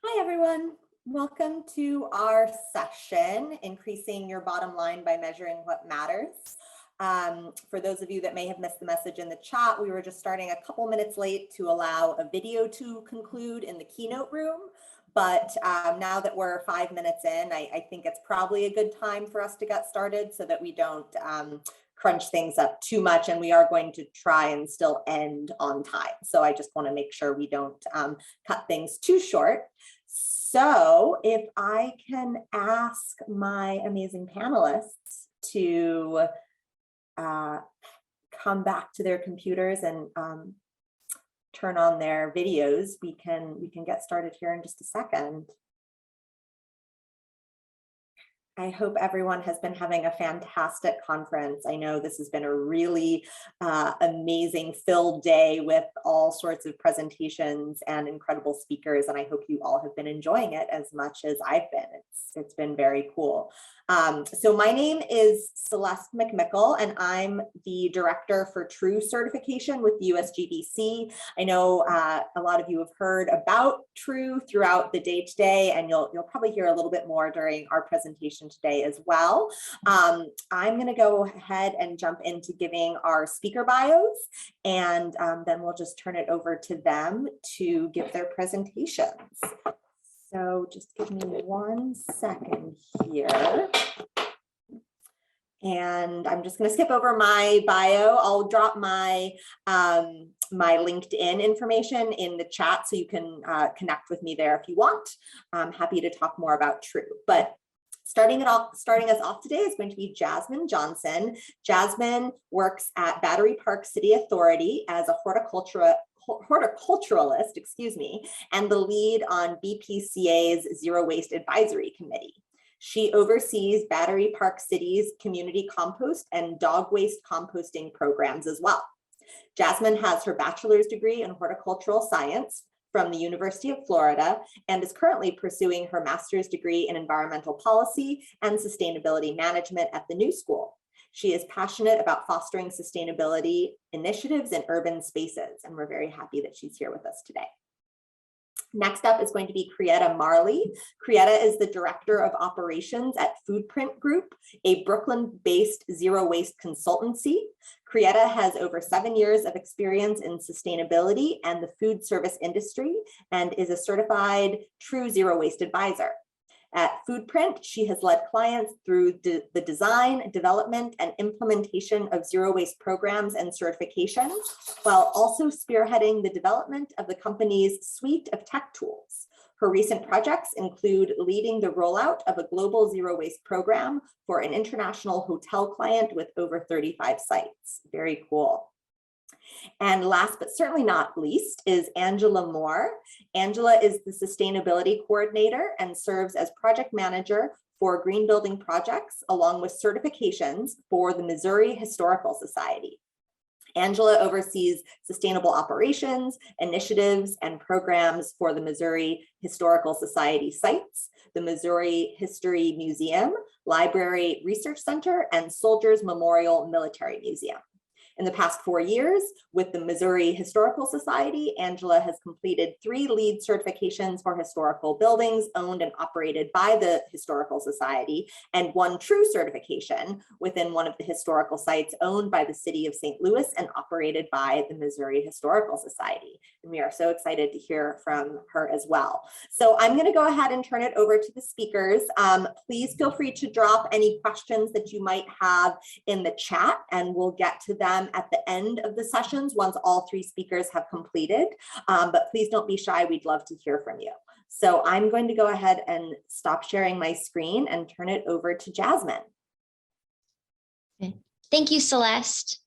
Hi, everyone. Welcome to our session, Increasing Your Bottom Line by Measuring What Matters. For those of you that may have missed the message in the chat, we were just starting a couple minutes late to allow a video to conclude in the keynote room. But now that we're 5 minutes in, I think it's probably a good time for us to get started so that we don't crunch things up too much, and we are going to try and still end on time. So I just want to make sure we don't cut things too short. So if I can ask my amazing panelists to come back to their computers and turn on their videos, we can get started here in just a second. I hope everyone has been having a fantastic conference. I know this has been a really amazing filled day with all sorts of presentations and incredible speakers, and I hope you all have been enjoying it as much as I've been. It's been very cool. So my name is Celeste McMickle, and I'm the Director for True Certification with the USGBC. I know a lot of you have heard about True throughout the day today, and you'll probably hear a little bit more during our presentation today as well. I'm going to go ahead and jump into giving our speaker bios, and then we'll just turn it over to them to give their presentations. So just give me 1 second here. And I'm just going to skip over my bio. I'll drop my my LinkedIn information in the chat so you can connect with me there if you want. I'm happy to talk more about True. But starting us off today is going to be Jasmine Johnson. Jasmine works at Battery Park City Authority as a horticulturalist, and the lead on BPCA's Zero Waste Advisory Committee. She oversees Battery Park City's community compost and dog waste composting programs as well. Jasmine has her bachelor's degree in horticultural science from the University of Florida and is currently pursuing her master's degree in environmental policy and sustainability management at the New School. She is passionate about fostering sustainability initiatives in urban spaces, and we're very happy that she's here with us today. Next up is going to be Krietta Marley. Krietta is the Director of Operations at Foodprint Group, a Brooklyn-based zero waste consultancy. Krietta has over 7 years of experience in sustainability and the food service industry and is a certified True Zero Waste Advisor. At Foodprint, she has led clients through the design, development, and implementation of zero waste programs and certifications, while also spearheading the development of the company's suite of tech tools. Her recent projects include leading the rollout of a global zero waste program for an international hotel client with over 35 sites. Very cool. And last but certainly not least is Angela Moore. Angela is the sustainability coordinator and serves as project manager for green building projects, along with certifications for the Missouri Historical Society. Angela oversees sustainable operations, initiatives, and programs for the Missouri Historical Society sites, the Missouri History Museum, Library Research Center, and Soldiers Memorial Military Museum. In the past 4 years, with the Missouri Historical Society, Angela has completed 3 LEED certifications for historical buildings owned and operated by the Historical Society, and 1 True certification within one of the historical sites owned by the city of St. Louis and operated by the Missouri Historical Society. And we are so excited to hear from her as well. So I'm going to go ahead and turn it over to the speakers. Please feel free to drop any questions that you might have in the chat, and we'll get to them at the end of the sessions once all 3 speakers have completed, but please don't be shy. We'd love to hear from you. So I'm going to go ahead and stop sharing my screen and turn it over to Jasmine. Okay. Thank you, Celeste.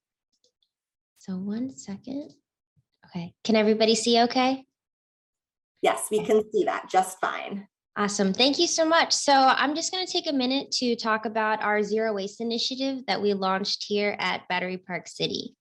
So 1 second. Okay, can everybody see okay? Yes, we can see that just fine. Awesome. Thank you so much. So I'm just going to take a minute to talk about our zero waste initiative that we launched here at Battery Park City.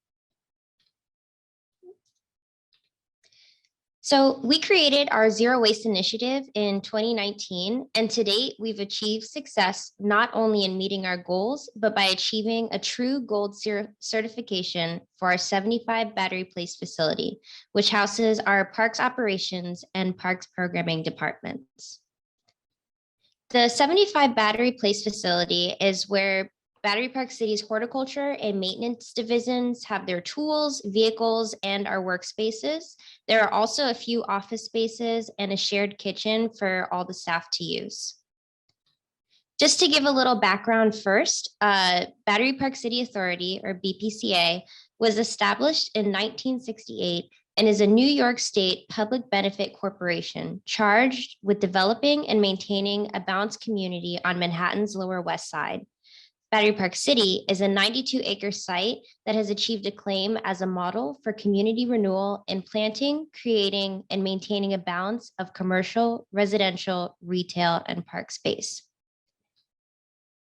So we created our Zero Waste Initiative in 2019, and to date, we've achieved success not only in meeting our goals, but by achieving a true gold certification for our 75 battery placed facility, which houses our parks operations and parks programming departments. The 75 battery placed facility is where Battery Park City's horticulture and maintenance divisions have their tools, vehicles, and our workspaces. There are also a few office spaces and a shared kitchen for all the staff to use. Just to give a little background first, Battery Park City Authority, or BPCA, was established in 1968 and is a New York State public benefit corporation charged with developing and maintaining a balanced community on Manhattan's Lower West Side. Battery Park City is a 92-acre site that has achieved acclaim as a model for community renewal in planting, creating, and maintaining a balance of commercial, residential, retail, and park space.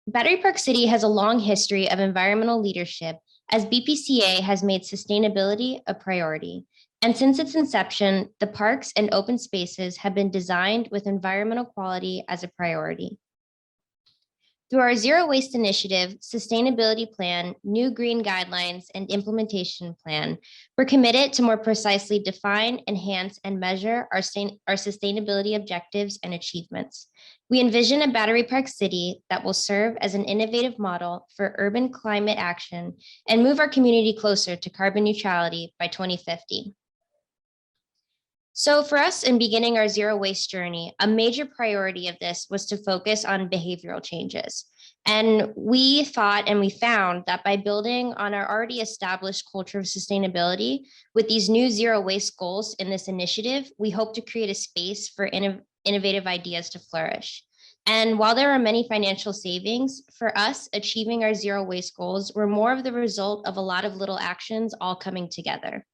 Battery Park City has a long history of environmental leadership as BPCA has made sustainability a priority. And since its inception, the parks and open spaces have been designed with environmental quality as a priority. Through our Zero Waste Initiative, Sustainability Plan, New Green Guidelines, and Implementation Plan, we're committed to more precisely define, enhance, and measure our sustainability objectives and achievements. We envision a Battery Park City that will serve as an innovative model for urban climate action and move our community closer to carbon neutrality by 2050. So for us in beginning our zero waste journey, a major priority of this was to focus on behavioral changes. And we thought and we found that by building on our already established culture of sustainability with these new zero waste goals in this initiative, we hope to create a space for innovative ideas to flourish. And while there are many financial savings, for us, achieving our zero waste goals were more of the result of a lot of little actions all coming together.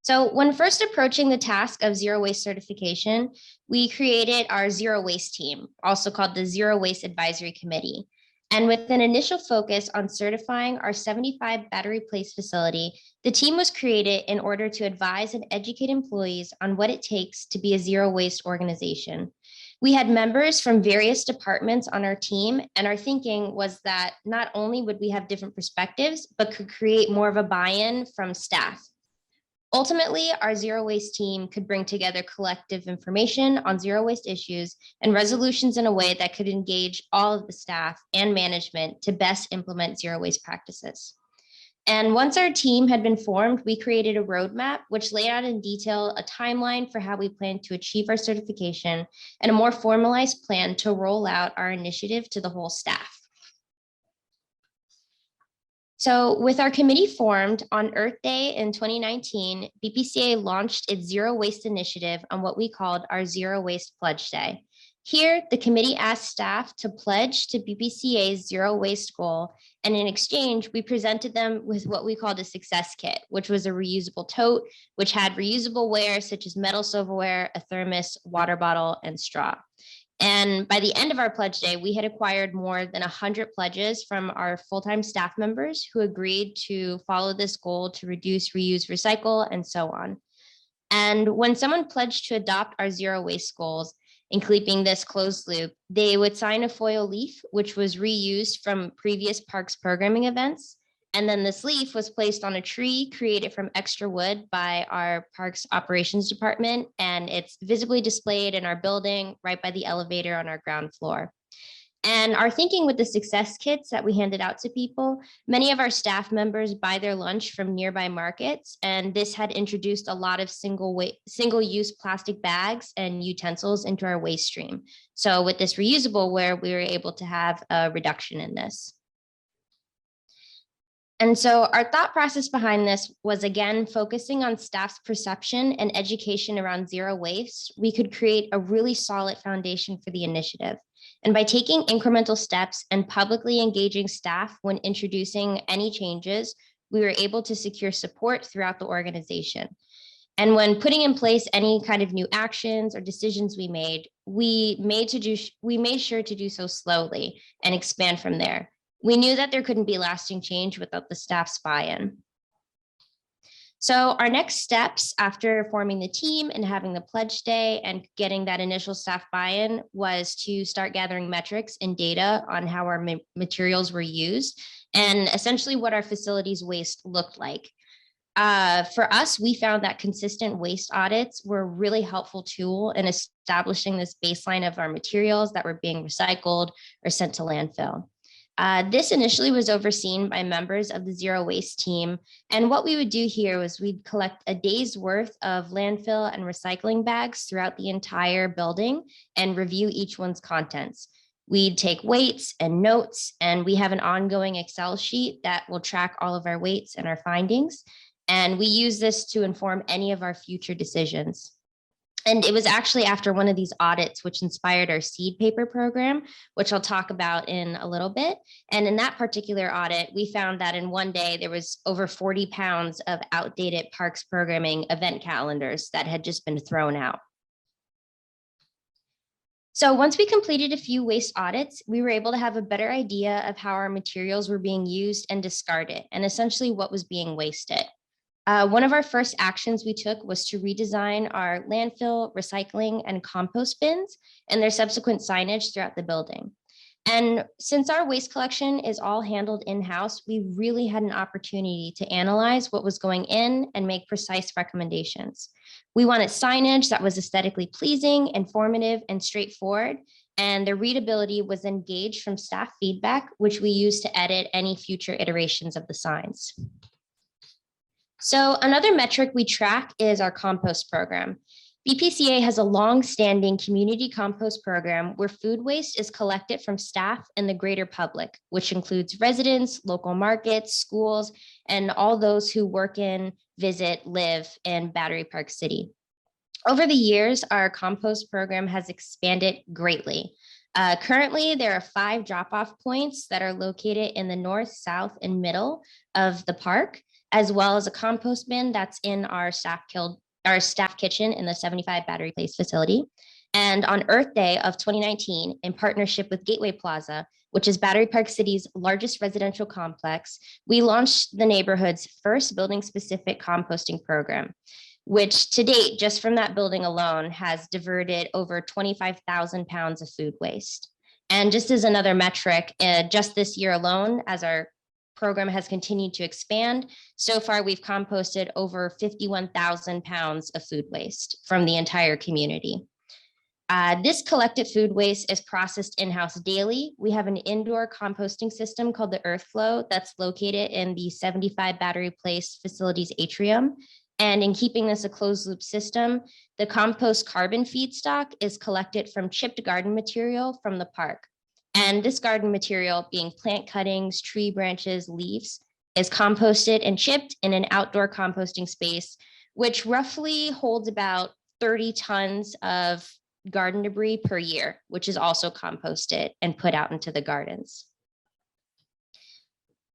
So when first approaching the task of zero waste certification, we created our zero waste team, also called the Zero Waste Advisory Committee. And with an initial focus on certifying our 75 battery place facility, the team was created in order to advise and educate employees on what it takes to be a zero waste organization. We had members from various departments on our team, and our thinking was that not only would we have different perspectives, but could create more of a buy-in from staff. Ultimately, our zero waste team could bring together collective information on zero waste issues and resolutions in a way that could engage all of the staff and management to best implement zero waste practices. And once our team had been formed, we created a roadmap which laid out in detail a timeline for how we plan to achieve our certification and a more formalized plan to roll out our initiative to the whole staff. So with our committee formed on Earth Day in 2019, BPCA launched its Zero Waste Initiative on what we called our Zero Waste Pledge Day. Here, the committee asked staff to pledge to BPCA's zero waste goal, and in exchange, we presented them with what we called a success kit, which was a reusable tote, which had reusable ware such as metal silverware, a thermos, water bottle, and straw. And by the end of our pledge day, we had acquired more than 100 pledges from our full-time staff members who agreed to follow this goal to reduce, reuse, recycle, and so on. And when someone pledged to adopt our zero waste goals, including this closed loop, they would sign a foil leaf, which was reused from previous parks programming events. And then this leaf was placed on a tree created from extra wood by our parks operations department. And it's visibly displayed in our building right by the elevator on our ground floor. And our thinking with the success kits that we handed out to people, many of our staff members buy their lunch from nearby markets. And this had introduced a lot of single-use plastic bags and utensils into our waste stream. So with this reusable ware, we were able to have a reduction in this. And so our thought process behind this was, again, focusing on staff's perception and education around zero waste. We could create a really solid foundation for the initiative. And by taking incremental steps and publicly engaging staff when introducing any changes, we were able to secure support throughout the organization. And when putting in place any kind of new actions or decisions we made sure to do so slowly and expand from there. We knew that there couldn't be lasting change without the staff's buy-in. So our next steps after forming the team and having the pledge day and getting that initial staff buy-in was to start gathering metrics and data on how our materials were used and essentially what our facilities waste looked like. For us, we found that consistent waste audits were a really helpful tool in establishing this baseline of our materials that were being recycled or sent to landfill. This initially was overseen by members of the zero waste team. And what we would do here was we'd collect a day's worth of landfill and recycling bags throughout the entire building and review each one's contents. We'd take weights and notes, and we have an ongoing Excel sheet that will track all of our weights and our findings. And we use this to inform any of our future decisions. And it was actually after one of these audits which inspired our seed paper program, which I'll talk about in a little bit. And in that particular audit, we found that in one day, there was over 40 pounds of outdated parks programming event calendars that had just been thrown out. So once we completed a few waste audits, we were able to have a better idea of how our materials were being used and discarded, and essentially what was being wasted. One of our first actions we took was to redesign our landfill, recycling, and compost bins and their subsequent signage throughout the building. And since our waste collection is all handled in-house, we really had an opportunity to analyze what was going in and make precise recommendations. We wanted signage that was aesthetically pleasing, informative, and straightforward, and the readability was engaged from staff feedback, which we used to edit any future iterations of the signs. So another metric we track is our compost program. BPCA has a long-standing community compost program where food waste is collected from staff and the greater public, which includes residents, local markets, schools, and all those who work in, visit, live in Battery Park City. Over the years, our compost program has expanded greatly. Currently, there are 5 drop-off points that are located in the north, south, and middle of the park, as well as a compost bin that's in our staff kitchen in the 75 Battery Place facility. And on Earth Day of 2019, in partnership with Gateway Plaza, which is Battery Park City's largest residential complex, we launched the neighborhood's first building-specific composting program, which to date, just from that building alone, has diverted over 25,000 pounds of food waste. And just as another metric, just this year alone, as our program has continued to expand, so far we've composted over 51,000 pounds of food waste from the entire community. This collected food waste is processed in-house daily. We have an indoor composting system called the Earth Flow that's located in the 75 Battery Place facility's atrium. And in keeping this a closed loop system, the compost carbon feedstock is collected from chipped garden material from the park. And this garden material, being plant cuttings, tree branches, leaves, is composted and chipped in an outdoor composting space, which roughly holds about 30 tons of garden debris per year, which is also composted and put out into the gardens.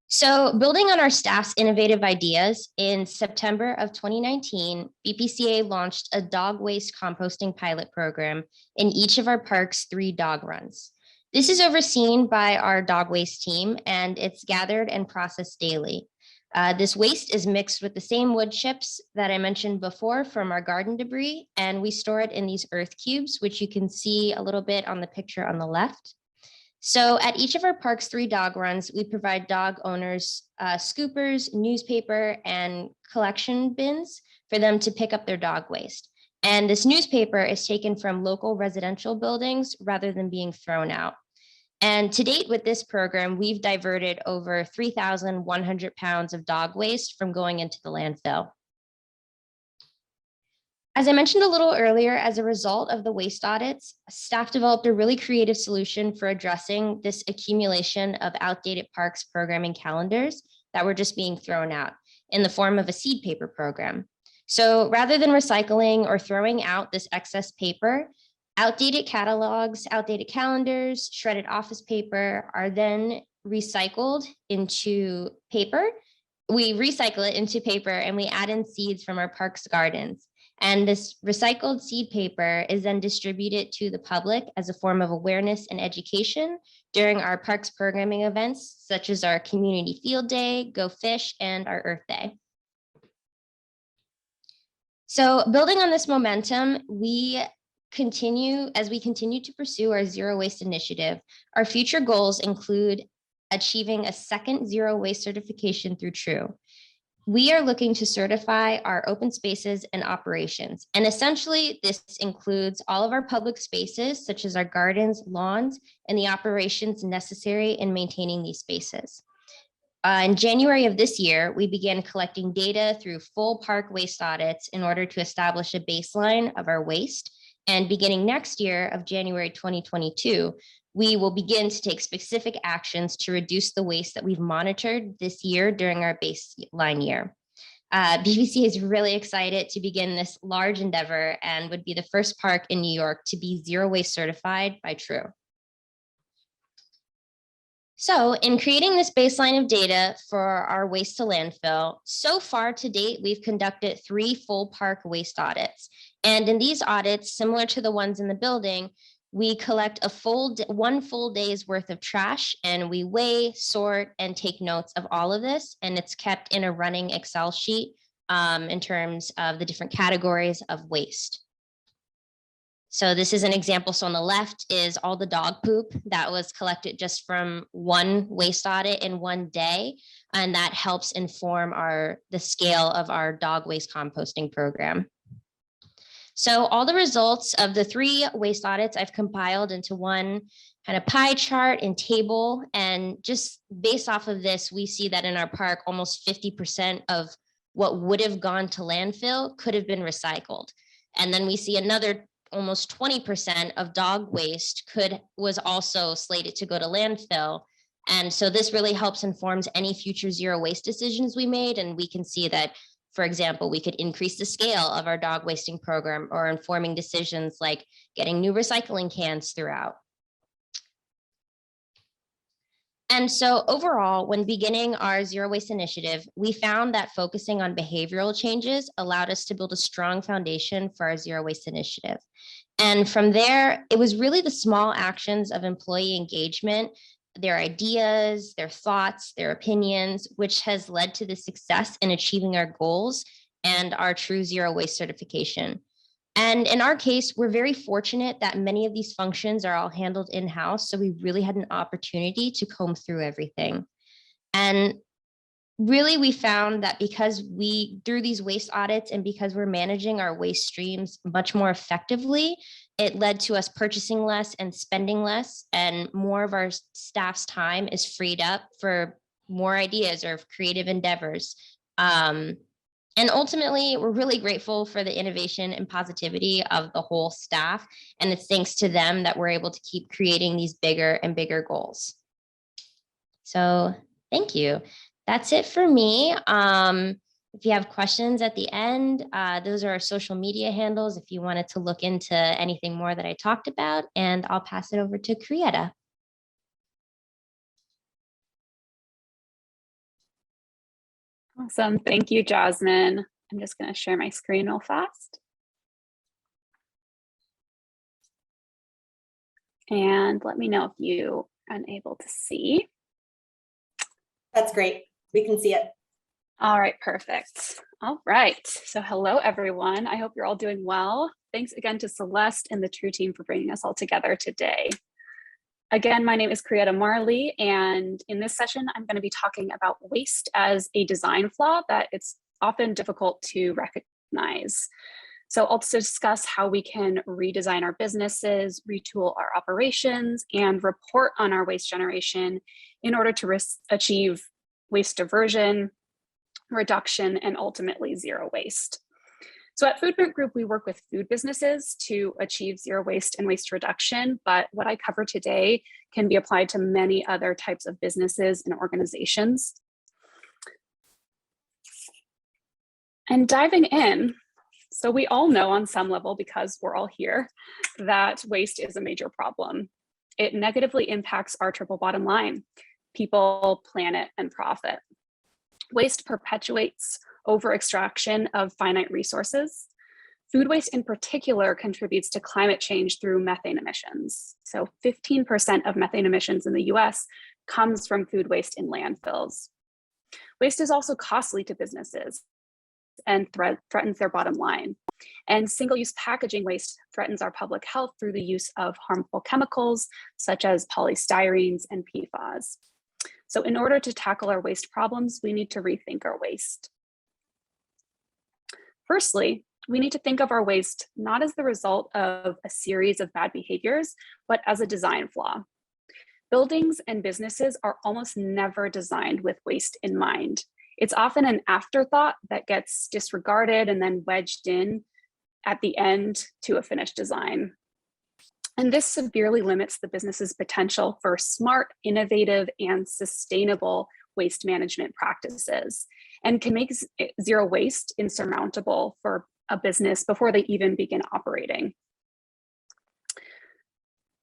So building on our staff's innovative ideas, in September of 2019, BPCA launched a dog waste composting pilot program in each of our park's 3 dog runs. This is overseen by our dog waste team, and it's gathered and processed daily. This waste is mixed with the same wood chips that I mentioned before from our garden debris, and we store it in these earth cubes, which you can see a little bit on the picture on the left. So at each of our park's 3 dog runs, we provide dog owners scoopers, newspaper, and collection bins for them to pick up their dog waste. And this newspaper is taken from local residential buildings rather than being thrown out. And to date with this program, we've diverted over 3,100 pounds of dog waste from going into the landfill. As I mentioned a little earlier, as a result of the waste audits, staff developed a really creative solution for addressing this accumulation of outdated parks programming calendars that were just being thrown out in the form of a seed paper program. So rather than recycling or throwing out this excess paper, outdated catalogs, outdated calendars, shredded office paper are then recycled into paper. We recycle it into paper and we add in seeds from our parks gardens. And this recycled seed paper is then distributed to the public as a form of awareness and education during our parks programming events, such as our community field day, Go Fish, and our Earth Day. So building on this momentum, as we continue to pursue our zero waste initiative, our future goals include achieving a second zero waste certification through TRUE. We are looking to certify our open spaces and operations. And essentially, this includes all of our public spaces, such as our gardens, lawns, and the operations necessary in maintaining these spaces. In January of this year, we began collecting data through full park waste audits in order to establish a baseline of our waste. And beginning next year of January 2022, we will begin to take specific actions to reduce the waste that we've monitored this year during our baseline year. BPC is really excited to begin this large endeavor and would be the first park in New York to be zero waste certified by TRUE. So in creating this baseline of data for our waste to landfill, so far to date, we've conducted 3 full park waste audits. And in these audits, similar to the ones in the building, we collect one full day's worth of trash, and we weigh, sort, and take notes of all of this. And it's kept in a running Excel sheet in terms of the different categories of waste. So this is an example. So on the left is all the dog poop that was collected just from one waste audit in one day. And that helps inform the scale of our dog waste composting program. So all the results of the 3 waste audits I've compiled into one kind of pie chart and table. And just based off of this, we see that in our park, almost 50% of what would have gone to landfill could have been recycled. And then we see another almost 20% of dog waste was also slated to go to landfill. And so this really helps informs any future zero waste decisions we made. And we can see that, for example, we could increase the scale of our dog wasting program or informing decisions like getting new recycling cans throughout. And so overall, when beginning our zero waste initiative, we found that focusing on behavioral changes allowed us to build a strong foundation for our zero waste initiative. And from there, it was really the small actions of employee engagement, their ideas, their thoughts, their opinions, which has led to the success in achieving our goals and our true zero waste certification. And in our case, we're very fortunate that many of these functions are all handled in-house. So we really had an opportunity to comb through everything. And really, we found that because through these waste audits and because we're managing our waste streams much more effectively, it led to us purchasing less and spending less, and more of our staff's time is freed up for more ideas or creative endeavors. And ultimately, we're really grateful for the innovation and positivity of the whole staff. And it's thanks to them that we're able to keep creating these bigger and bigger goals. So thank you. That's it for me. If you have questions at the end, those are our social media handles if you wanted to look into anything more that I talked about, and I'll pass it over to Krietta. Awesome. Thank you, Jasmine. I'm just going to share my screen real fast. And let me know if you are unable to see. That's great. We can see it. All right, perfect. All right. So hello, everyone. I hope you're all doing well. Thanks again to Celeste and the TRUE team for bringing us all together today. Again, my name is Krietta Marley, and in this session, I'm going to be talking about waste as a design flaw that it's often difficult to recognize. So I'll discuss how we can redesign our businesses, retool our operations, and report on our waste generation in order to achieve waste diversion, reduction, and ultimately zero waste. So at Foodprint Group, we work with food businesses to achieve zero waste and waste reduction, but what I cover today can be applied to many other types of businesses and organizations. And diving in, so we all know on some level, because we're all here, that waste is a major problem. It negatively impacts our triple bottom line: people, planet, and profit. Waste perpetuates over-extraction of finite resources. Food waste in particular contributes to climate change through methane emissions. So 15% of methane emissions in the US comes from food waste in landfills. Waste is also costly to businesses and threatens their bottom line. And single-use packaging waste threatens our public health through the use of harmful chemicals such as polystyrenes and PFAS. So in order to tackle our waste problems, we need to rethink our waste. Firstly, we need to think of our waste not as the result of a series of bad behaviors, but as a design flaw. Buildings and businesses are almost never designed with waste in mind. It's often an afterthought that gets disregarded and then wedged in at the end to a finished design. And this severely limits the business's potential for smart, innovative, and sustainable waste management practices, and can make zero waste insurmountable for a business before they even begin operating.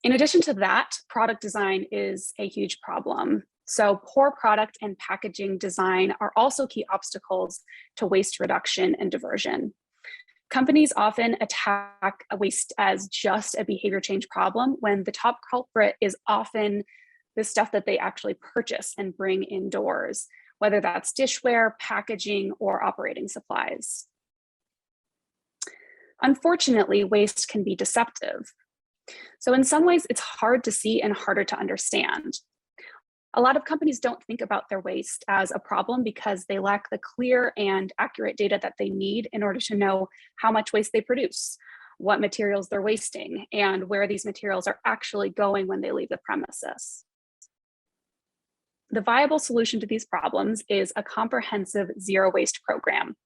In addition to that, product design is a huge problem. So poor product and packaging design are also key obstacles to waste reduction and diversion. Companies often attack waste as just a behavior change problem when the top culprit is often the stuff that they actually purchase and bring indoors, whether that's dishware, packaging, or operating supplies. Unfortunately, waste can be deceptive. So in some ways, it's hard to see and harder to understand. A lot of companies don't think about their waste as a problem because they lack the clear and accurate data that they need in order to know how much waste they produce, what materials they're wasting, and where these materials are actually going when they leave the premises. The viable solution to these problems is a comprehensive zero waste program.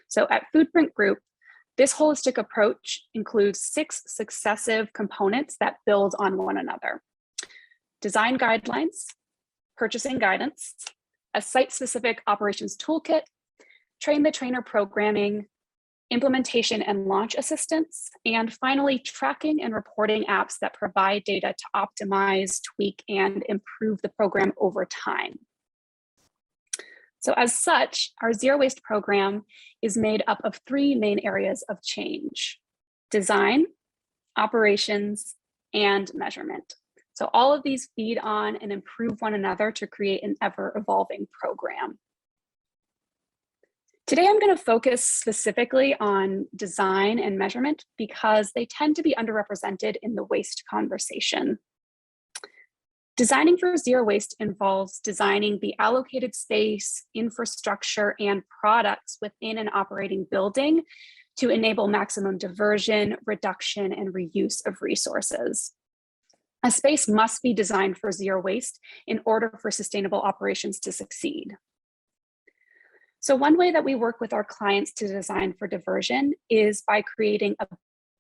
So at Foodprint Group, this holistic approach includes 6 successive components that build on one another: design guidelines, purchasing guidance, a site-specific operations toolkit, train the trainer programming, implementation and launch assistance, and finally, tracking and reporting apps that provide data to optimize, tweak, and improve the program over time. So as such, our zero waste program is made up of 3 main areas of change: design, operations, and measurement. So all of these feed on and improve one another to create an ever-evolving program. Today, I'm going to focus specifically on design and measurement because they tend to be underrepresented in the waste conversation. Designing for zero waste involves designing the allocated space, infrastructure, and products within an operating building to enable maximum diversion, reduction, and reuse of resources. A space must be designed for zero waste in order for sustainable operations to succeed. So one way that we work with our clients to design for diversion is by creating a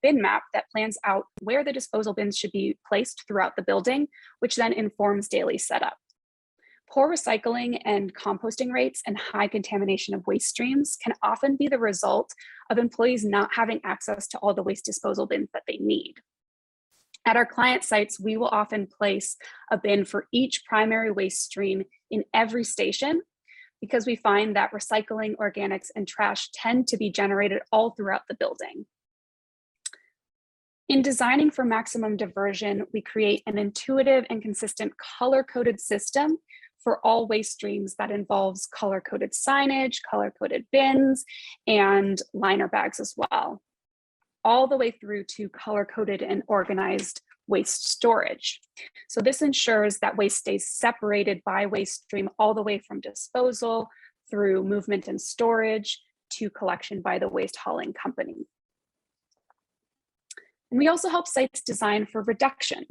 bin map that plans out where the disposal bins should be placed throughout the building, which then informs daily setup. Poor recycling and composting rates and high contamination of waste streams can often be the result of employees not having access to all the waste disposal bins that they need. At our client sites, we will often place a bin for each primary waste stream in every station because we find that recycling, organics, and trash tend to be generated all throughout the building. In designing for maximum diversion, we create an intuitive and consistent color-coded system for all waste streams that involves color-coded signage, color-coded bins, and liner bags as well, all the way through to color-coded and organized waste storage. So this ensures that waste stays separated by waste stream all the way from disposal through movement and storage to collection by the waste hauling company. And we also help sites design for reduction.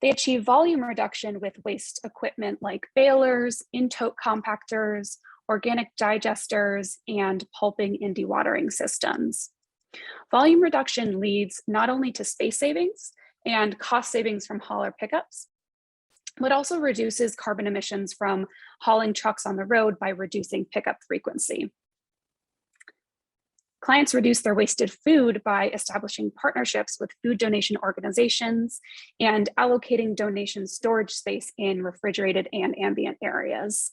They achieve volume reduction with waste equipment like balers, in-tote compactors, organic digesters, and pulping and dewatering systems. Volume reduction leads not only to space savings and cost savings from hauler pickups, but also reduces carbon emissions from hauling trucks on the road by reducing pickup frequency. Clients reduce their wasted food by establishing partnerships with food donation organizations and allocating donation storage space in refrigerated and ambient areas.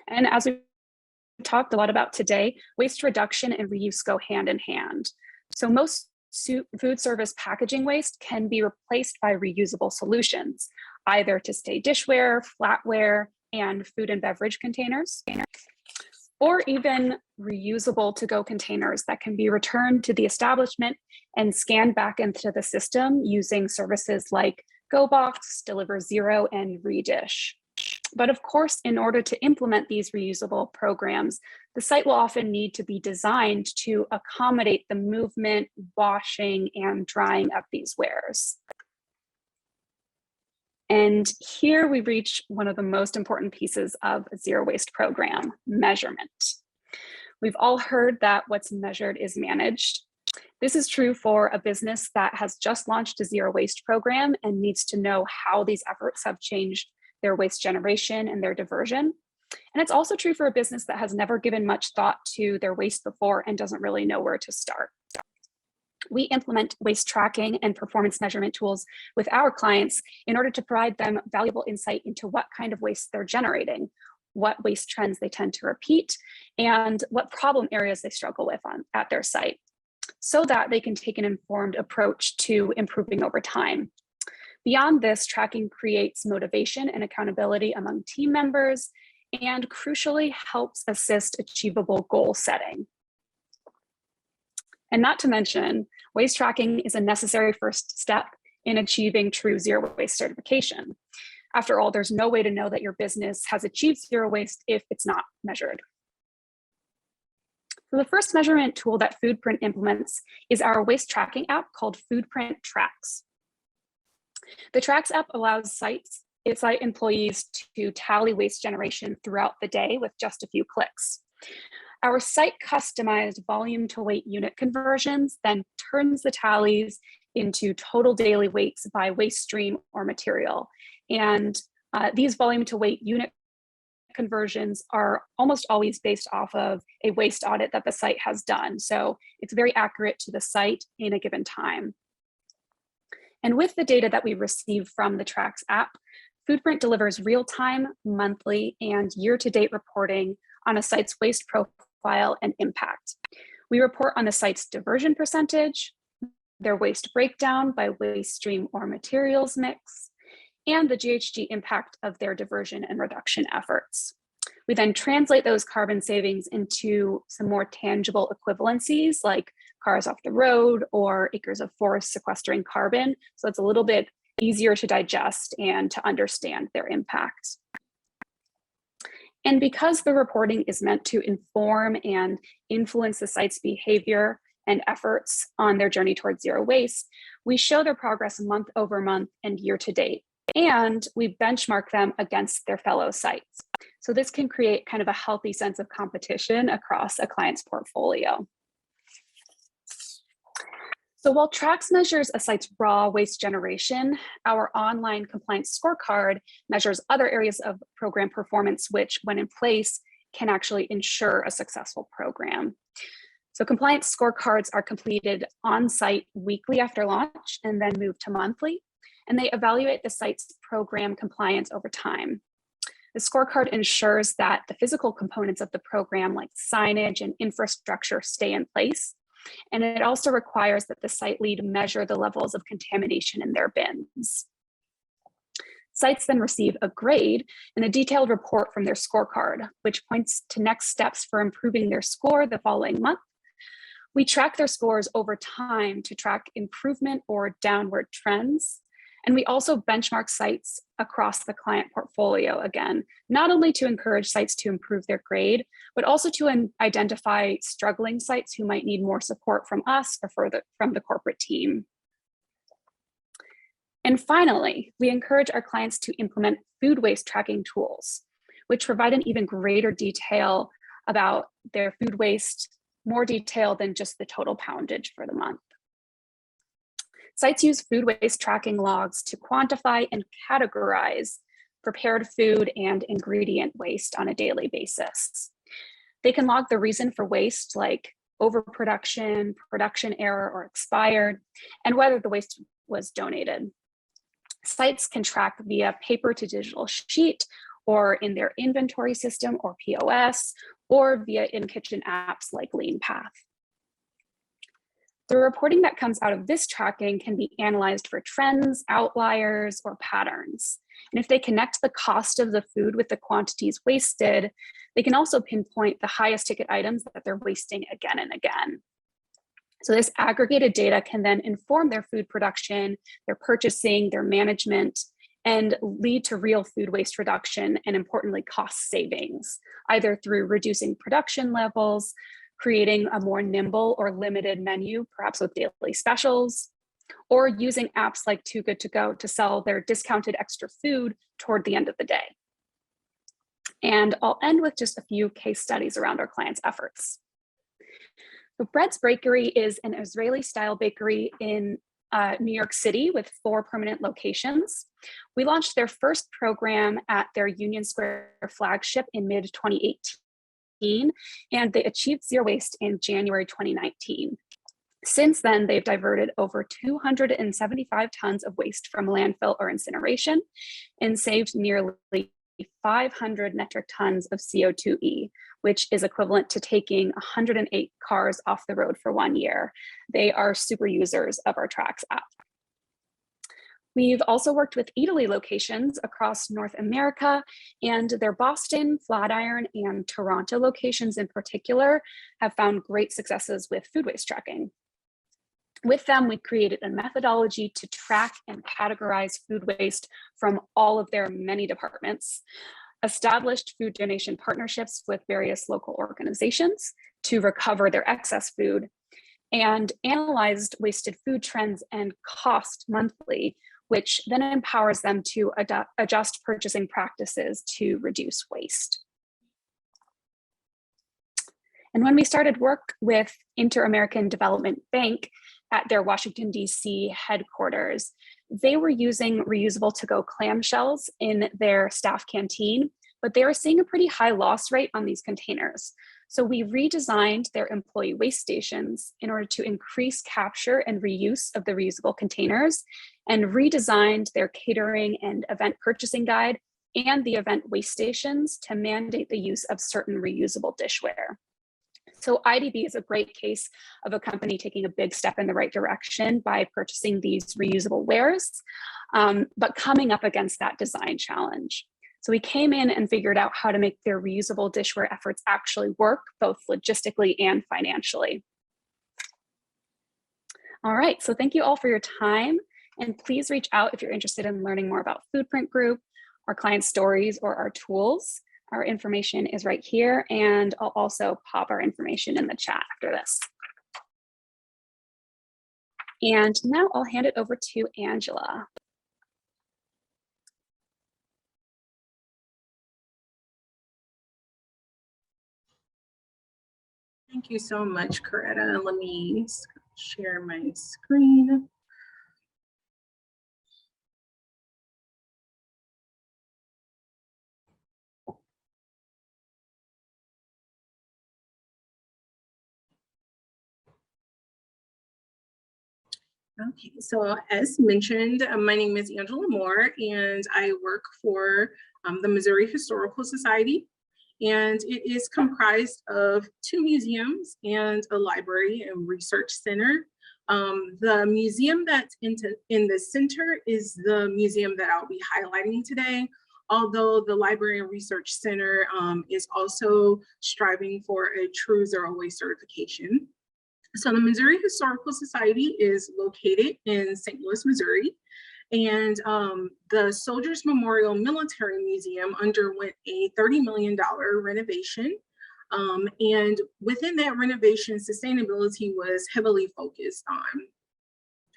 And as we talked a lot about today, waste reduction and reuse go hand in hand. So most food service packaging waste can be replaced by reusable solutions, either to stay dishware, flatware, and food and beverage containers. or even reusable to-go containers that can be returned to the establishment and scanned back into the system using services like GoBox, Deliver Zero, and Redish. But of course, in order to implement these reusable programs, the site will often need to be designed to accommodate the movement, washing, and drying of these wares. And here we reach one of the most important pieces of a zero waste program, measurement. We've all heard that what's measured is managed. This is true for a business that has just launched a zero waste program and needs to know how these efforts have changed their waste generation and their diversion. And it's also true for a business that has never given much thought to their waste before and doesn't really know where to start. We implement waste tracking and performance measurement tools with our clients in order to provide them valuable insight into what kind of waste they're generating, what waste trends they tend to repeat, and what problem areas they struggle with at their site, so that they can take an informed approach to improving over time. Beyond this, tracking creates motivation and accountability among team members, and crucially helps assist achievable goal setting. And not to mention, waste tracking is a necessary first step in achieving true zero waste certification. After all, there's no way to know that your business has achieved zero waste if it's not measured. So the first measurement tool that Foodprint implements is our waste tracking app called Foodprint Tracks. The Tracks app allows site employees to tally waste generation throughout the day with just a few clicks. Our site customized volume to weight unit conversions then turns the tallies into total daily weights by waste stream or material. And these volume to weight unit conversions are almost always based off of a waste audit that the site has done. So it's very accurate to the site in a given time. And with the data that we receive from the Tracks app, Foodprint delivers real-time, monthly, and year-to-date reporting on a site's waste profile and impact. We report on the site's diversion percentage, their waste breakdown by waste stream or materials mix, and the GHG impact of their diversion and reduction efforts. We then translate those carbon savings into some more tangible equivalencies like cars off the road or acres of forest sequestering carbon. So it's a little bit easier to digest and to understand their impact. And because the reporting is meant to inform and influence the site's behavior and efforts on their journey towards zero waste, we show their progress month over month and year to date. And we benchmark them against their fellow sites. So this can create kind of a healthy sense of competition across a client's portfolio. So while Tracks measures a site's raw waste generation, our online compliance scorecard measures other areas of program performance, which, when in place, can actually ensure a successful program. So compliance scorecards are completed on site weekly after launch and then move to monthly, and they evaluate the site's program compliance over time. The scorecard ensures that the physical components of the program, like signage and infrastructure, stay in place. And it also requires that the site lead measure the levels of contamination in their bins. Sites then receive a grade and a detailed report from their scorecard, which points to next steps for improving their score the following month. We track their scores over time to track improvement or downward trends. And we also benchmark sites across the client portfolio, again, not only to encourage sites to improve their grade, but also to identify struggling sites who might need more support from us or from the corporate team. And finally, we encourage our clients to implement food waste tracking tools, which provide an even greater detail about their food waste, more detail than just the total poundage for the month. Sites use food waste tracking logs to quantify and categorize prepared food and ingredient waste on a daily basis. They can log the reason for waste, like overproduction, production error, or expired, and whether the waste was donated. Sites can track via paper to digital sheet, or in their inventory system or POS, or via in-kitchen apps like LeanPath. The reporting that comes out of this tracking can be analyzed for trends, outliers, or patterns. And if they connect the cost of the food with the quantities wasted, They can also pinpoint the highest ticket items that they're wasting again and again. So this aggregated data can then inform their food production, their purchasing, their management, and lead to real food waste reduction and, importantly, cost savings, either through reducing production levels, creating a more nimble or limited menu, perhaps with daily specials, or using apps like Too Good To Go to sell their discounted extra food toward the end of the day. And I'll end with just a few case studies around our clients' efforts. So Bread's Bakery is an Israeli-style bakery in New York City with 4 permanent locations. We launched their first program at their Union Square flagship in mid-2018, and they achieved zero waste in January 2019. Since then, they've diverted over 275 tons of waste from landfill or incineration and saved nearly 500 metric tons of CO2e, which is equivalent to taking 108 cars off the road for 1 year. They are super users of our Tracks app. We've also worked with Eataly locations across North America, and their Boston, Flatiron, and Toronto locations in particular have found great successes with food waste tracking. With them, we created a methodology to track and categorize food waste from all of their many departments, established food donation partnerships with various local organizations to recover their excess food, and analyzed wasted food trends and cost monthly, which then empowers them to adjust purchasing practices to reduce waste. And when we started work with Inter-American Development Bank at their Washington, D.C. headquarters, they were using reusable to-go clamshells in their staff canteen, but they were seeing a pretty high loss rate on these containers. So we redesigned their employee waste stations in order to increase capture and reuse of the reusable containers, and redesigned their catering and event purchasing guide and the event waste stations to mandate the use of certain reusable dishware. So IDB is a great case of a company taking a big step in the right direction by purchasing these reusable wares, but coming up against that design challenge. So we came in and figured out how to make their reusable dishware efforts actually work, both logistically and financially. All right, so thank you all for your time. And please reach out if you're interested in learning more about Foodprint Group, our client stories, or our tools. Our information is right here, and I'll also pop our information in the chat after this. And now I'll hand it over to Angela. Thank you so much, Coretta. Let me share my screen. Okay, so as mentioned, my name is Angela Moore, and I work for the Missouri Historical Society, and it is comprised of 2 museums and a library and research center. The museum that's in the center is the museum that I'll be highlighting today, although the library and research center is also striving for a true zero waste certification. So the Missouri Historical Society is located in St. Louis, Missouri, and the Soldiers Memorial Military Museum underwent a $30 million renovation. And within that renovation, sustainability was heavily focused on.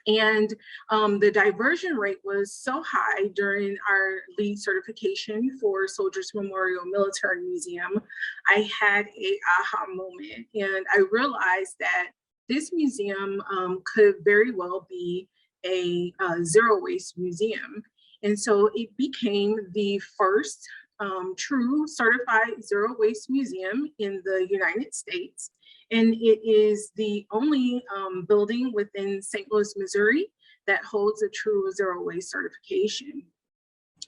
And the diversion rate was so high during our LEED certification for Soldiers Memorial Military Museum, I had a aha moment, and I realized that this museum could very well be a zero waste museum. And so it became the first true certified zero waste museum in the United States. And it is the only building within St. Louis, Missouri that holds a true zero waste certification.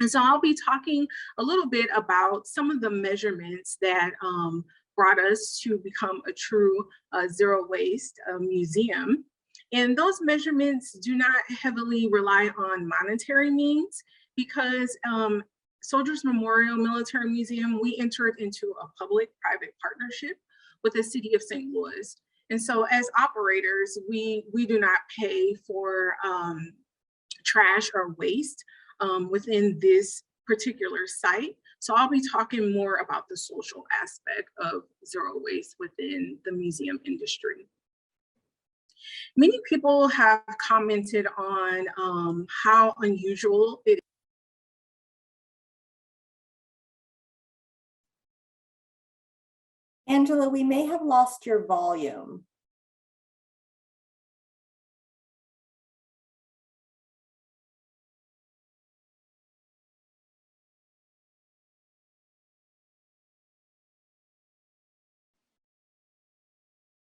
And so I'll be talking a little bit about some of the measurements that brought us to become a true zero waste museum. And those measurements do not heavily rely on monetary means, because Soldiers Memorial Military Museum, we entered into a public-private partnership with the city of St. Louis. And so as operators, we do not pay for trash or waste within this particular site. So I'll be talking more about the social aspect of zero waste within the museum industry. Many people have commented on how unusual it is. Angela, we may have lost your volume.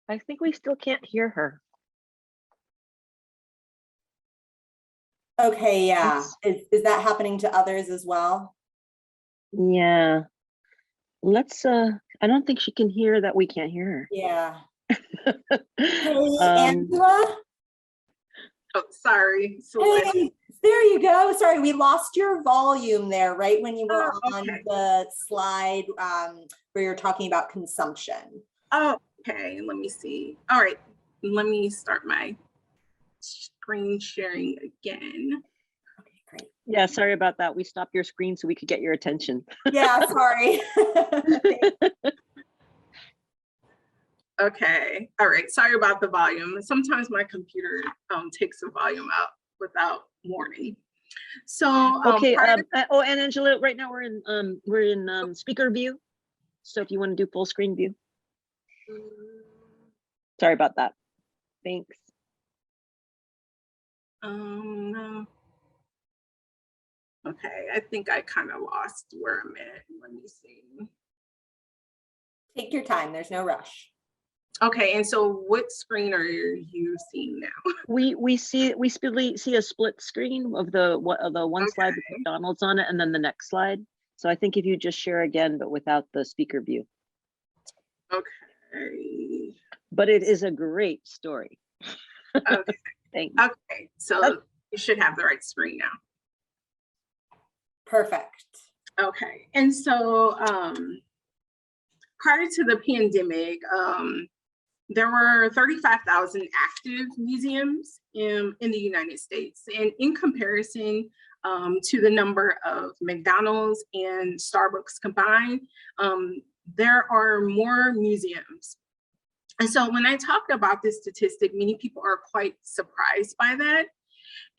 I think we still can't hear her. Okay, yeah. Is that happening to others as well? Yeah. Let's, I don't think she can hear that we can't hear Yeah. her. Hey, Angela? Oh, sorry. Celeste. Hey, there you go. Sorry, we lost your volume there, right when you were Oh, on okay. the slide where you're talking about consumption. Oh, okay, let me see. All right, let me start my screen sharing again. Okay, great. Yeah, sorry about that. We stopped your screen so we could get your attention. Yeah, sorry. Okay, all right, sorry about the volume. Sometimes my computer takes the volume out without warning. So Okay, oh, and Angela, right now we're in speaker view. So if you want to do full screen view. Sorry about that. Thanks. No. Okay, I think I kind of lost where I'm at. Let me see. Take your time, there's no rush. Okay, and so what screen are you seeing now? We see a split screen of the one slide with McDonald's on it and then the next slide. So I think if you just share again, but without the speaker view. Okay. But it is a great story. Okay. Thanks. Okay, so you should have the right screen now. Perfect. Okay, and so prior to the pandemic, there were 35,000 active museums in the United States. And in comparison to the number of McDonald's and Starbucks combined, there are more museums. And so when I talked about this statistic, many people are quite surprised by that.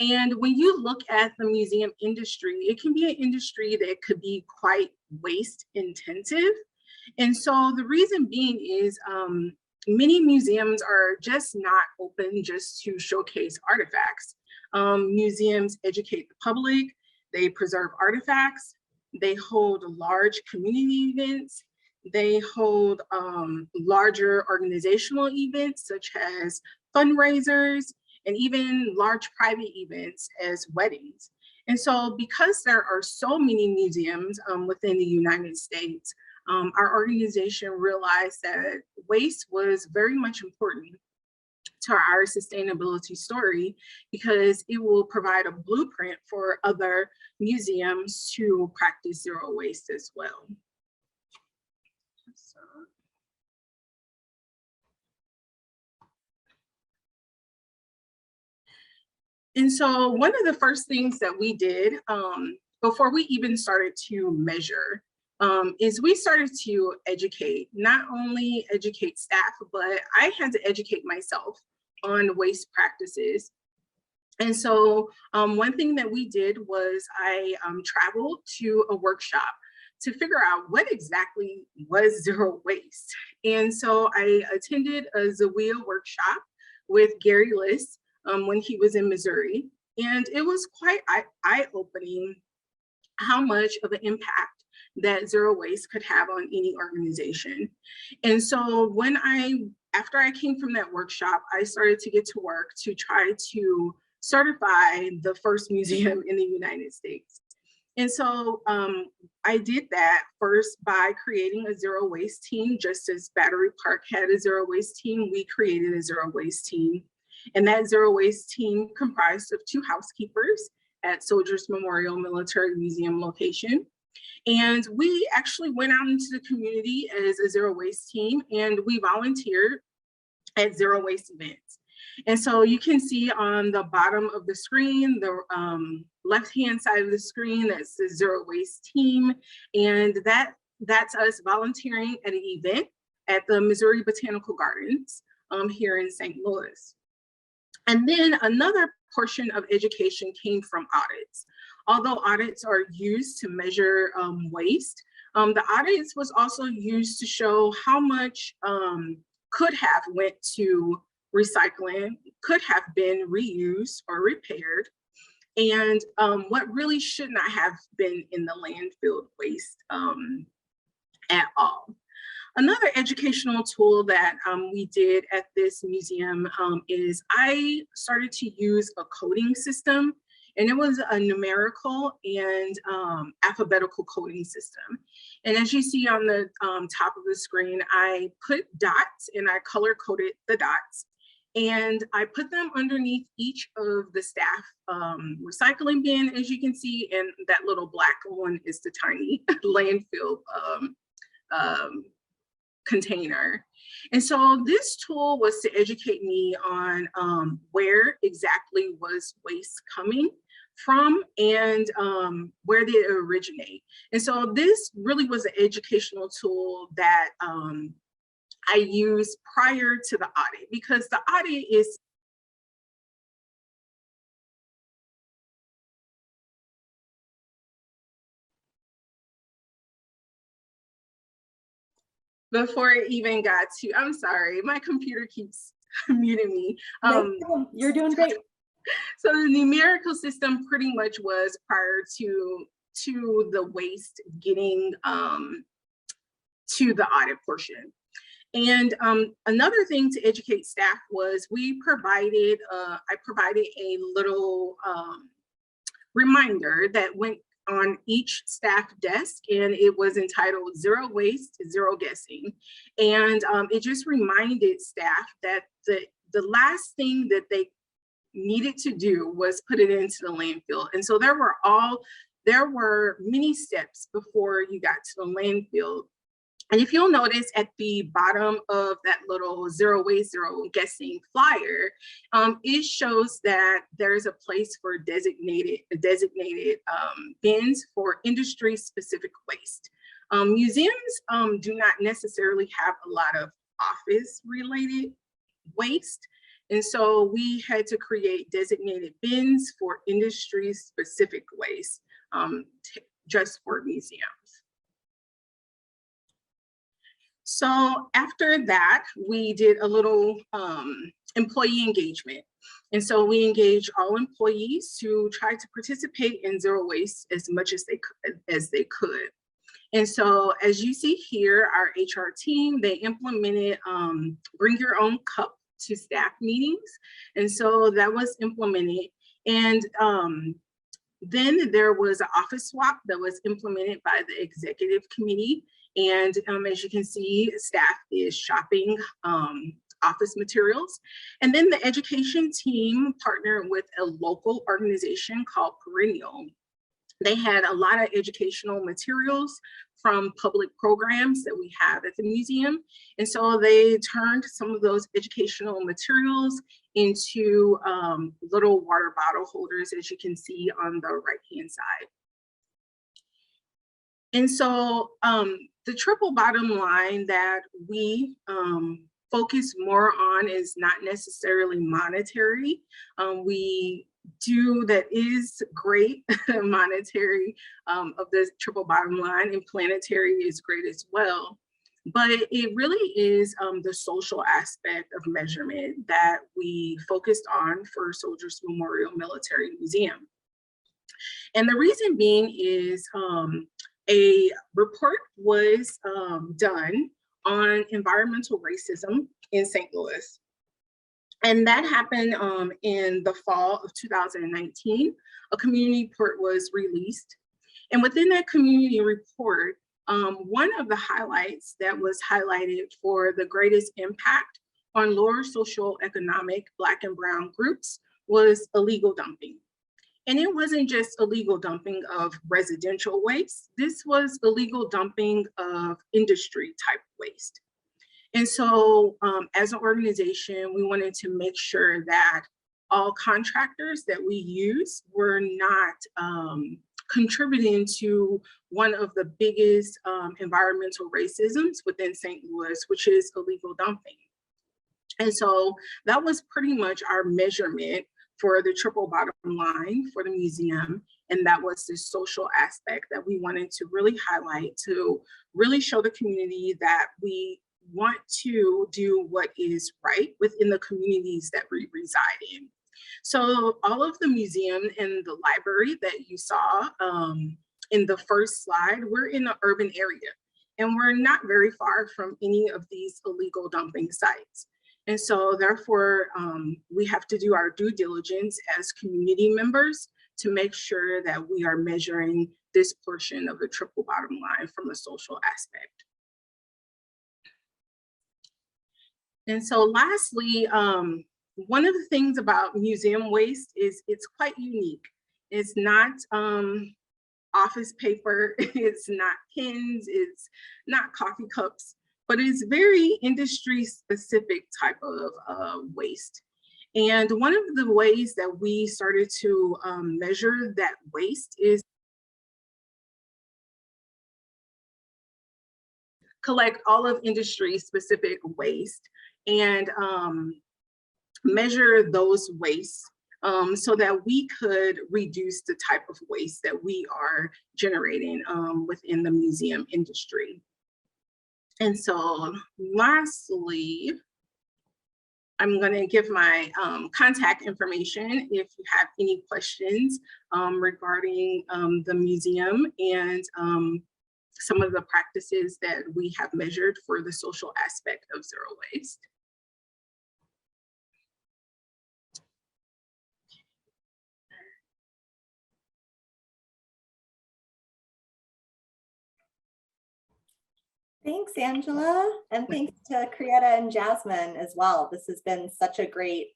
And when you look at the museum industry, it can be an industry that could be quite waste intensive. And so the reason being is many museums are just not open just to showcase artifacts. Museums educate the public, they preserve artifacts, they hold large community events, they hold larger organizational events such as fundraisers and even large private events as weddings. And so because there are so many museums within the United States, our organization realized that waste was very much important to our sustainability story because it will provide a blueprint for other museums to practice zero waste as well. And so one of the first things that we did before we even started to measure is we started to educate, not only educate staff, but I had to educate myself on waste practices. And so one thing that we did was I traveled to a workshop to figure out what exactly was zero waste. And so I attended a Zawia workshop with Gary Liss when he was in Missouri. And it was quite eye-opening how much of an impact that zero waste could have on any organization. And so after I came from that workshop, I started to get to work to try to certify the first museum in the United States. And so I did that first by creating a zero waste team. Just as Battery Park had a zero waste team, we created a zero waste team. And that zero waste team comprised of 2 housekeepers at Soldiers Memorial Military Museum location. And we actually went out into the community as a zero waste team, and we volunteered at zero waste events. And so you can see on the bottom of the screen, the left-hand side of the screen, that's the zero waste team. And that's us volunteering at an event at the Missouri Botanical Gardens here in St. Louis. And then another portion of education came from audits. Although audits are used to measure waste, the audits was also used to show how much could have went to recycling, could have been reused or repaired, and what really should not have been in the landfill waste at all. Another educational tool that we did at this museum is I started to use a coding system, and it was a numerical and alphabetical coding system. And as you see on the top of the screen, I put dots and I color coded the dots. And I put them underneath each of the staff recycling bin, as you can see, and that little black one is the tiny landfill container. And so this tool was to educate me on where exactly was waste coming from and where did it originate. And so this really was an educational tool that I used prior to the audit, because the audit is before it even got to, I'm sorry, my computer keeps muting me. No, you're doing great. So the numerical system pretty much was prior to the waste getting to the audit portion. And another thing to educate staff was we provided, I provided a little reminder that went on each staff desk, and it was entitled Zero Waste, Zero Guessing. And it just reminded staff that the last thing that they needed to do was put it into the landfill. And so there were many steps before you got to the landfill. And if you'll notice at the bottom of that little Zero Waste, Zero Guessing flyer, it shows that there's a place for designated bins for industry-specific waste. Museums do not necessarily have a lot of office-related waste. And so we had to create designated bins for industry-specific waste just for museums. So after that, we did a little employee engagement. And so we engaged all employees to try to participate in zero waste as much as they could. And so as you see here, our HR team, they implemented bring your own cup to staff meetings. And so that was implemented. And then there was an office swap that was implemented by the executive committee. And as you can see, staff is shopping office materials. And then the education team partnered with a local organization called Perennial. They had a lot of educational materials from public programs that we have at the museum. And so they turned some of those educational materials into little water bottle holders, as you can see on the right-hand side. And so the triple bottom line that we focus more on is not necessarily monetary. We do that is great monetary of the triple bottom line, and planetary is great as well. But it really is the social aspect of measurement that we focused on for Soldiers Memorial Military Museum. And the reason being is a report was done on environmental racism in St. Louis. And that happened in the fall of 2019. A community report was released. And within that community report, one of the highlights that was highlighted for the greatest impact on lower socioeconomic Black and brown groups was illegal dumping. And it wasn't just illegal dumping of residential waste. This was illegal dumping of industry type waste. And so as an organization, we wanted to make sure that all contractors that we use were not contributing to one of the biggest environmental racisms within St. Louis, which is illegal dumping. And so that was pretty much our measurement for the triple bottom line for the museum. And that was the social aspect that we wanted to really highlight, to really show the community that we want to do what is right within the communities that we reside in. So all of the museum and the library that you saw in the first slide, we're in an urban area, and we're not very far from any of these illegal dumping sites. And so therefore, we have to do our due diligence as community members to make sure that we are measuring this portion of the triple bottom line from a social aspect. And so lastly, one of the things about museum waste is it's quite unique. It's not office paper, it's not pens, it's not coffee cups, but it's very industry specific type of waste. And one of the ways that we started to measure that waste is collect all of industry specific waste and measure those wastes so that we could reduce the type of waste that we are generating within the museum industry. And so lastly, I'm going to give my contact information if you have any questions regarding the museum and some of the practices that we have measured for the social aspect of zero waste. Thanks, Angela. And thanks to Krieta and Jasmine as well. This has been such a great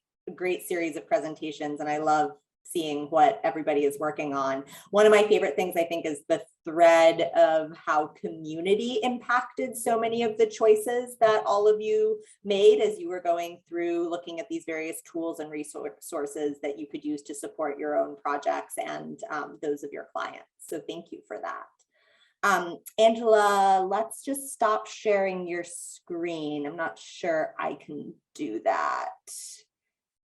series of presentations, and I love seeing what everybody is working on. One of my favorite things, I think, is the thread of how community impacted so many of the choices that all of you made as you were going through looking at these various tools and resources that you could use to support your own projects and those of your clients. So thank you for that. Angela, let's just stop sharing your screen. I'm not sure I can do that.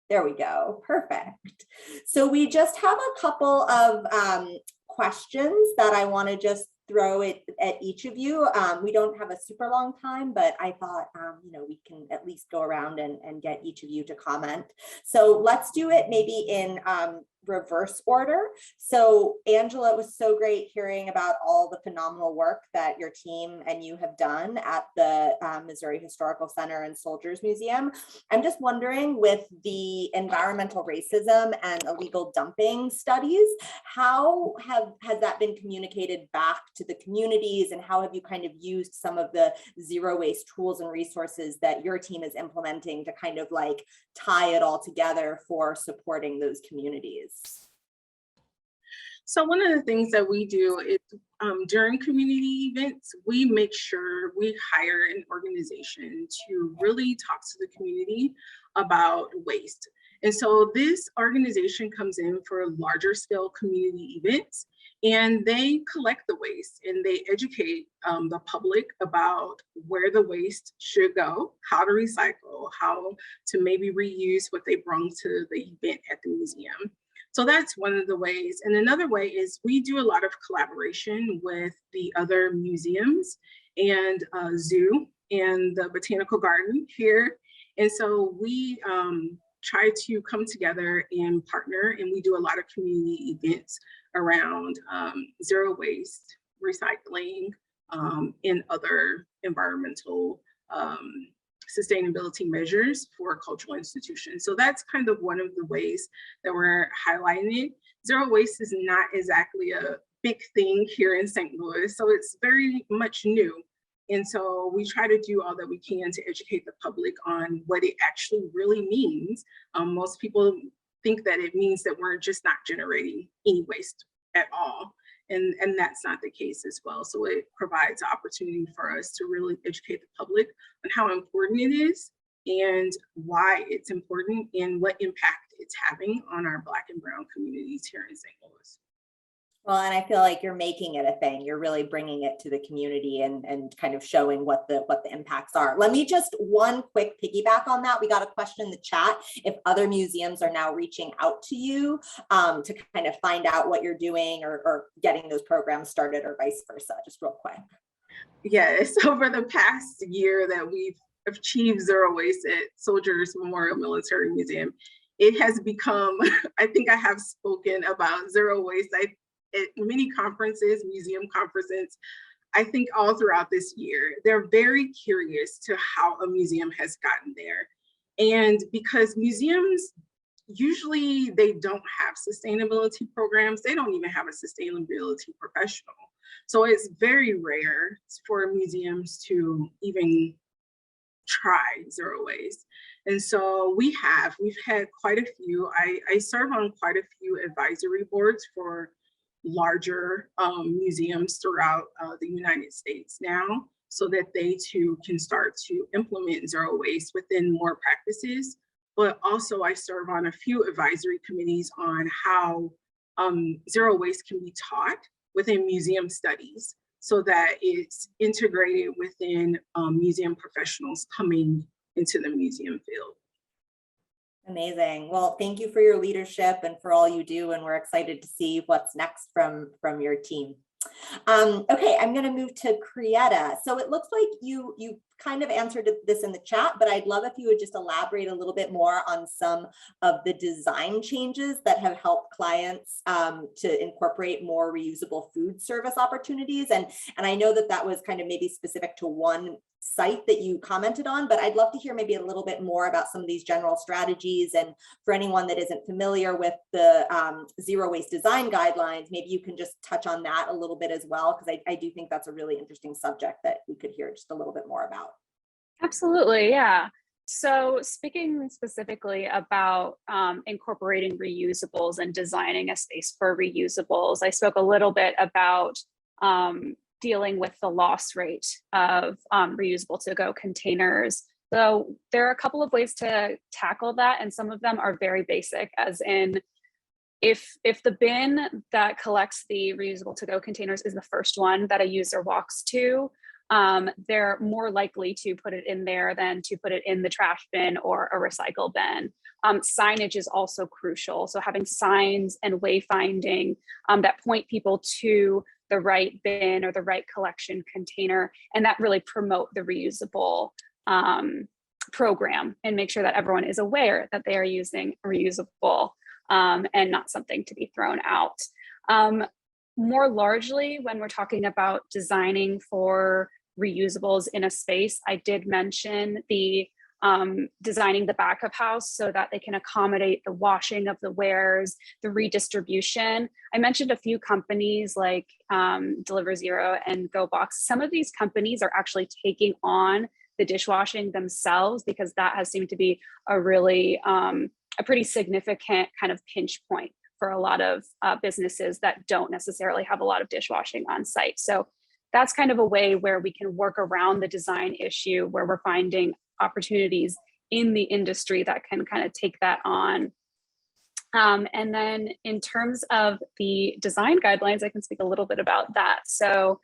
There we go. Perfect. So we just have a couple of questions that I want to just throw it at each of you. We don't have a super long time, but I thought, we can at least go around and get each of you to comment. So let's do it maybe in reverse order. So Angela, it was so great hearing about all the phenomenal work that your team and you have done at the Missouri Historical Center and Soldiers Museum. I'm just wondering, with the environmental racism and illegal dumping studies, how has that been communicated back to the communities, and how have you kind of used some of the zero waste tools and resources that your team is implementing to kind of like tie it all together for supporting those communities? So one of the things that we do is during community events, we make sure we hire an organization to really talk to the community about waste. And so this organization comes in for larger scale community events, and they collect the waste and they educate the public about where the waste should go, how to recycle, how to maybe reuse what they brought to the event at the museum. So that's one of the ways. And another way is we do a lot of collaboration with the other museums and zoo and the botanical garden here. And so we try to come together and partner, and we do a lot of community events around zero waste, recycling, and other environmental sustainability measures for cultural institutions. So that's kind of one of the ways that we're highlighting it. Zero waste is not exactly a big thing here in St. Louis, so it's very much new. And so we try to do all that we can to educate the public on what it actually really means. Most people think that it means that we're just not generating any waste at all. And that's not the case as well. So it provides an opportunity for us to really educate the public on how important it is and why it's important and what impact it's having on our Black and Brown communities here in St. Louis. Well, and I feel like you're making it a thing. You're really bringing it to the community and kind of showing what the impacts are. Let me just one quick piggyback on that. We got a question in the chat if other museums are now reaching out to you to kind of find out what you're doing or getting those programs started or vice versa, just real quick. Yes, over the past year that we've achieved zero waste at Soldiers Memorial Military Museum, it has become, I think I have spoken about zero waste at many conferences, museum conferences, I think all throughout this year. They're very curious to how a museum has gotten there. And because museums, usually they don't have sustainability programs, they don't even have a sustainability professional. So it's very rare for museums to even try zero waste. And so we've had quite a few. I serve on quite a few advisory boards for larger museums throughout the United States now, so that they too can start to implement zero waste within more practices. But also I serve on a few advisory committees on how zero waste can be taught within museum studies so that it's integrated within museum professionals coming into the museum field. Amazing. Well, thank you for your leadership and for all you do. And we're excited to see what's next from your team. Okay, I'm going to move to Krieta. So it looks like you kind of answered this in the chat, but I'd love if you would just elaborate a little bit more on some of the design changes that have helped clients to incorporate more reusable food service opportunities. And I know that was kind of maybe specific to one site that you commented on, but I'd love to hear maybe a little bit more about some of these general strategies. And for anyone that isn't familiar with the zero waste design guidelines, maybe you can just touch on that a little bit as well, because I do think that's a really interesting subject that we could hear just a little bit more about. Absolutely, yeah. So speaking specifically about incorporating reusables and designing a space for reusables, I spoke a little bit about dealing with the loss rate of reusable to-go containers. So there are a couple of ways to tackle that, and some of them are very basic, as in if the bin that collects the reusable to-go containers is the first one that a user walks to, they're more likely to put it in there than to put it in the trash bin or a recycle bin. Signage is also crucial. So having signs and wayfinding that point people to the right bin or the right collection container, and that really promote the reusable program and make sure that everyone is aware that they are using reusable and not something to be thrown out. More largely, when we're talking about designing for reusables in a space, I did mention the designing the back of house so that they can accommodate the washing of the wares, the redistribution. I mentioned a few companies like Deliver Zero and GoBox. Some of these companies are actually taking on the dishwashing themselves because that has seemed to be a really a pretty significant kind of pinch point for a lot of businesses that don't necessarily have a lot of dishwashing on site. So that's kind of a way where we can work around the design issue, where we're finding opportunities in the industry that can kind of take that on. And then in terms of the design guidelines, I can speak a little bit about that. So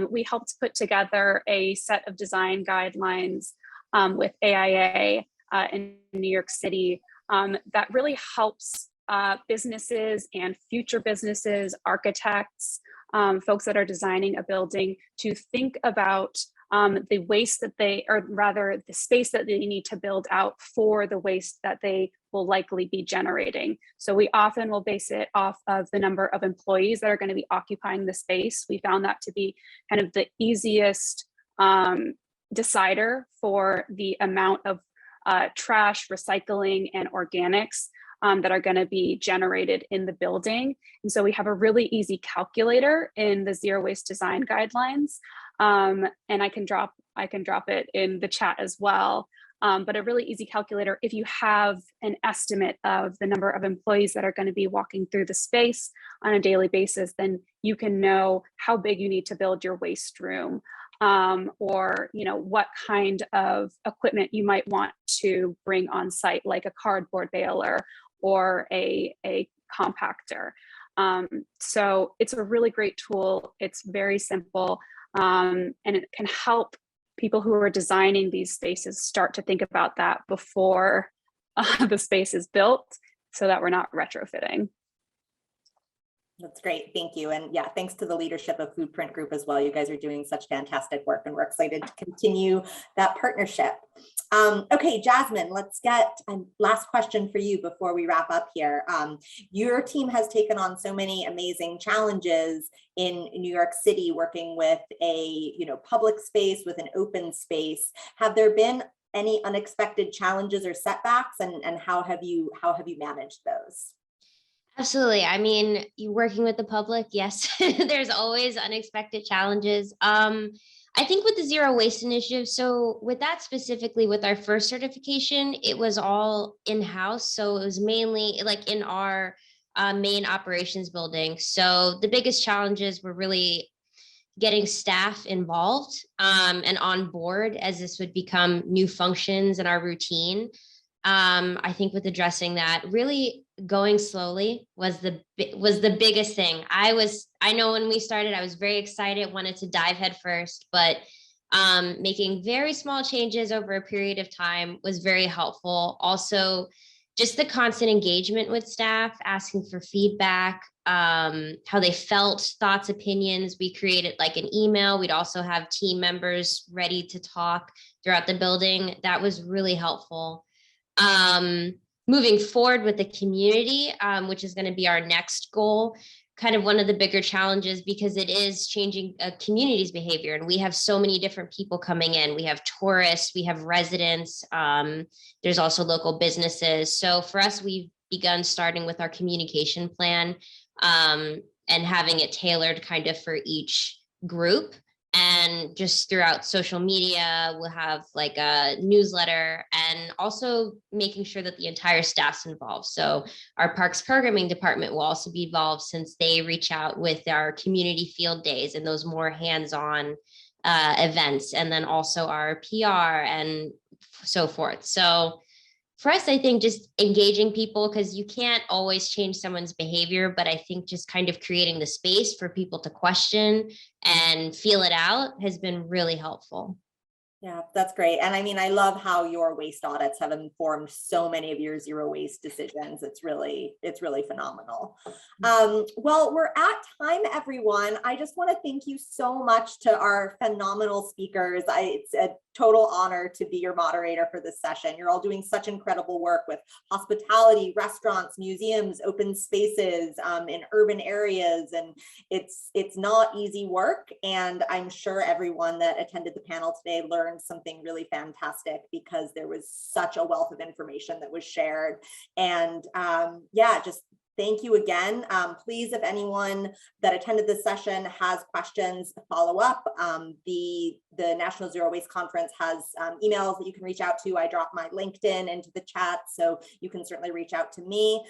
we helped put together a set of design guidelines with AIA in New York City that really helps businesses and future businesses, architects, folks that are designing a building to think about the waste that they, or rather the space that they need to build out for the waste that they will likely be generating. So we often will base it off of the number of employees that are going to be occupying the space. We found that to be kind of the easiest decider for the amount of trash, recycling, and organics that are going to be generated in the building. And so we have a really easy calculator in the zero waste design guidelines. And I can drop it in the chat as well. but a really easy calculator. If you have an estimate of the number of employees that are going to be walking through the space on a daily basis, then you can know how big you need to build your waste room, or what kind of equipment you might want to bring on site, like a cardboard baler or a compactor. So it's a really great tool. It's very simple, and it can help people who are designing these spaces start to think about that before the space is built, so that we're not retrofitting. That's great. Thank you. And yeah, thanks to the leadership of Foodprint Group as well. You guys are doing such fantastic work, and we're excited to continue that partnership. Okay, Jasmine, let's get a last question for you before we wrap up here. Your team has taken on so many amazing challenges in New York City, working with a public space, with an open space. Have there been any unexpected challenges or setbacks, and how have you managed those? Absolutely. I mean, you working with the public, yes, there's always unexpected challenges. I think with the Zero Waste Initiative, so with that specifically, with our first certification, it was all in-house. So it was mainly like in our main operations building. So the biggest challenges were really getting staff involved and on board, as this would become new functions in our routine. I think with addressing that, really going slowly was the biggest thing. I know when we started, I was very excited, wanted to dive head first, but making very small changes over a period of time was very helpful. Also, just the constant engagement with staff, asking for feedback, how they felt, thoughts, opinions. We created like an email. We'd also have team members ready to talk throughout the building. That was really helpful. Moving forward with the community, which is going to be our next goal, kind of one of the bigger challenges, because it is changing a community's behavior. And we have so many different people coming in. We have tourists, we have residents, there's also local businesses. So for us, we've begun starting with our communication plan and having it tailored kind of for each group. And just throughout social media, we'll have like a newsletter, and also making sure that the entire staff's involved. So our parks programming department will also be involved, since they reach out with our community field days and those more hands-on events. And then also our PR and so forth. So for us, I think just engaging people, because you can't always change someone's behavior, but I think just kind of creating the space for people to question and feel it out has been really helpful. Yeah, that's great. And I mean, I love how your waste audits have informed so many of your zero waste decisions. It's really phenomenal. Well, we're at time, everyone. I just want to thank you so much to our phenomenal speakers. It's a total honor to be your moderator for this session. You're all doing such incredible work with hospitality, restaurants, museums, open spaces in urban areas. And it's not easy work. And I'm sure everyone that attended the panel today learned something really fantastic, because there was such a wealth of information that was shared. And yeah, just thank you again. Please, if anyone that attended this session has questions, follow up. The National Zero Waste Conference has emails that you can reach out to. I dropped my LinkedIn into the chat, so you can certainly reach out to me.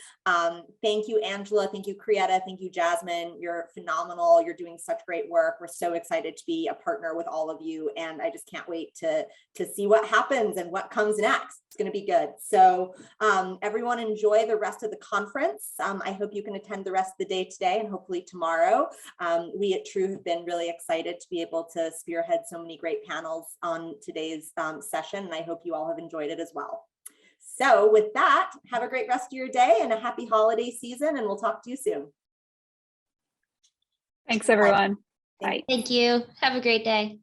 Thank you, Angela. Thank you, Krietta. Thank you, Jasmine. You're phenomenal. You're doing such great work. We're so excited to be a partner with all of you, and I just can't wait to see what happens and what comes next. It's going to be good. So everyone enjoy the rest of the conference. I hope you can attend the rest of the day today and hopefully tomorrow. We at True have been really excited to be able to spearhead so many great panels on today's session, and I hope you all have enjoyed it as well. So with that, have a great rest of your day and a happy holiday season, and we'll talk to you soon. Thanks, everyone. Bye. Thank you. Have a great day.